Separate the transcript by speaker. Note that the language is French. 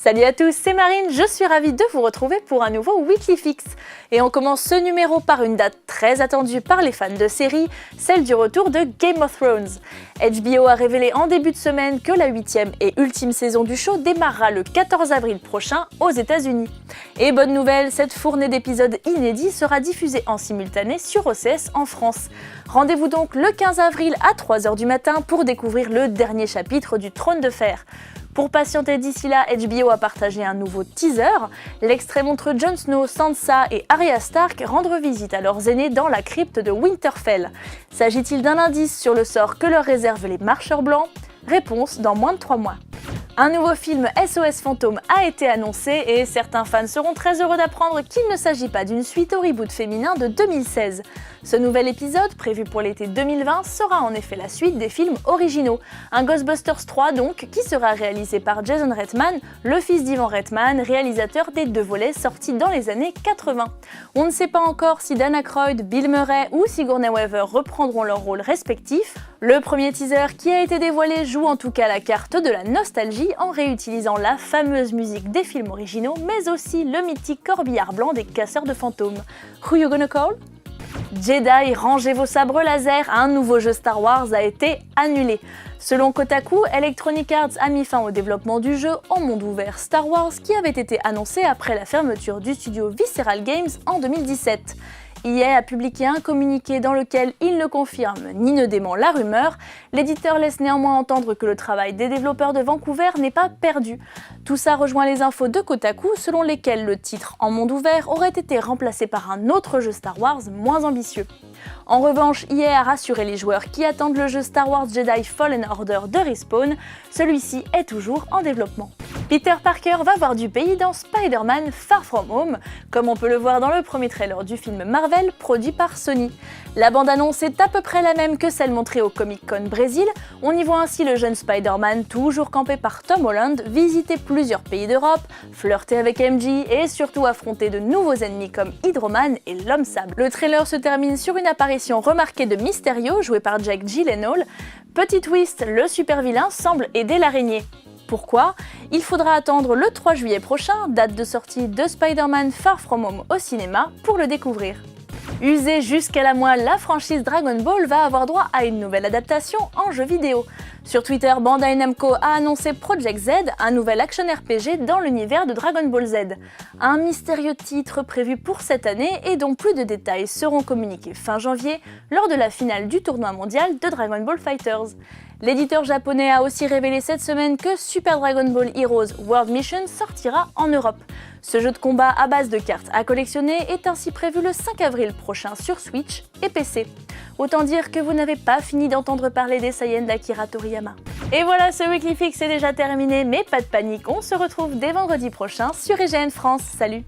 Speaker 1: Salut à tous, c'est Marine, je suis ravie de vous retrouver pour un nouveau Weekly Fix. Et on commence ce numéro par une date très attendue par les fans de série, celle du retour de Game of Thrones. HBO a révélé en début de semaine que la 8e et ultime saison du show démarrera le 14 avril prochain aux États-Unis. Et bonne nouvelle, cette fournée d'épisodes inédits sera diffusée en simultané sur OCS en France. Rendez-vous donc le 15 avril à 3h du matin pour découvrir le dernier chapitre du Trône de Fer. Pour patienter d'ici là, HBO a partagé un nouveau teaser. L'extrait montre Jon Snow, Sansa et Arya Stark rendre visite à leurs aînés dans la crypte de Winterfell. S'agit-il d'un indice sur le sort que leur réservent les marcheurs blancs? Réponse dans moins de 3 mois. Un nouveau film SOS Fantôme a été annoncé et certains fans seront très heureux d'apprendre qu'il ne s'agit pas d'une suite au reboot féminin de 2016. Ce nouvel épisode, prévu pour l'été 2020, sera en effet la suite des films originaux. Un Ghostbusters 3 donc, qui sera réalisé par Jason Reitman, le fils d'Ivan Reitman, réalisateur des 2 volets sortis dans les années 80. On ne sait pas encore si Dan Aykroyd, Bill Murray ou Sigourney Weaver reprendront leurs rôles respectifs. Le premier teaser qui a été dévoilé joue en tout cas la carte de la nostalgie en réutilisant la fameuse musique des films originaux, mais aussi le mythique corbillard blanc des casseurs de fantômes. Who you gonna call? Jedi, rangez vos sabres laser, un nouveau jeu Star Wars a été annulé. Selon Kotaku, Electronic Arts a mis fin au développement du jeu en monde ouvert Star Wars qui avait été annoncé après la fermeture du studio Visceral Games en 2017. EA a publié un communiqué dans lequel il ne confirme ni ne dément la rumeur. L'éditeur laisse néanmoins entendre que le travail des développeurs de Vancouver n'est pas perdu. Tout ça rejoint les infos de Kotaku selon lesquelles le titre en monde ouvert aurait été remplacé par un autre jeu Star Wars moins ambitieux. En revanche, EA a rassuré les joueurs qui attendent le jeu Star Wars Jedi Fallen Order de Respawn, celui-ci est toujours en développement. Peter Parker va voir du pays dans Spider-Man Far From Home, comme on peut le voir dans le premier trailer du film Marvel produit par Sony. La bande-annonce est à peu près la même que celle montrée au Comic-Con Brésil. On y voit ainsi le jeune Spider-Man, toujours campé par Tom Holland, visiter plusieurs pays d'Europe, flirter avec MJ et surtout affronter de nouveaux ennemis comme Hydro-Man et l'Homme Sable. Le trailer se termine sur une apparition remarquée de Mysterio, joué par Jake Gyllenhaal. Petit twist, le super-vilain semble aider l'araignée. Pourquoi? Il faudra attendre le 3 juillet prochain, date de sortie de Spider-Man Far From Home au cinéma, pour le découvrir. Usée jusqu'à la moelle, la franchise Dragon Ball va avoir droit à une nouvelle adaptation en jeu vidéo. Sur Twitter, Bandai Namco a annoncé Project Z, un nouvel action RPG dans l'univers de Dragon Ball Z. Un mystérieux titre prévu pour cette année et dont plus de détails seront communiqués fin janvier lors de la finale du tournoi mondial de Dragon Ball FighterZ. L'éditeur japonais a aussi révélé cette semaine que Super Dragon Ball Heroes World Mission sortira en Europe. Ce jeu de combat à base de cartes à collectionner est ainsi prévu le 5 avril prochain sur Switch et PC. Autant dire que vous n'avez pas fini d'entendre parler des Saiyans d'Akira Toriyama. Et voilà, ce Weekly Fix est déjà terminé, mais pas de panique, on se retrouve dès vendredi prochain sur IGN France. Salut!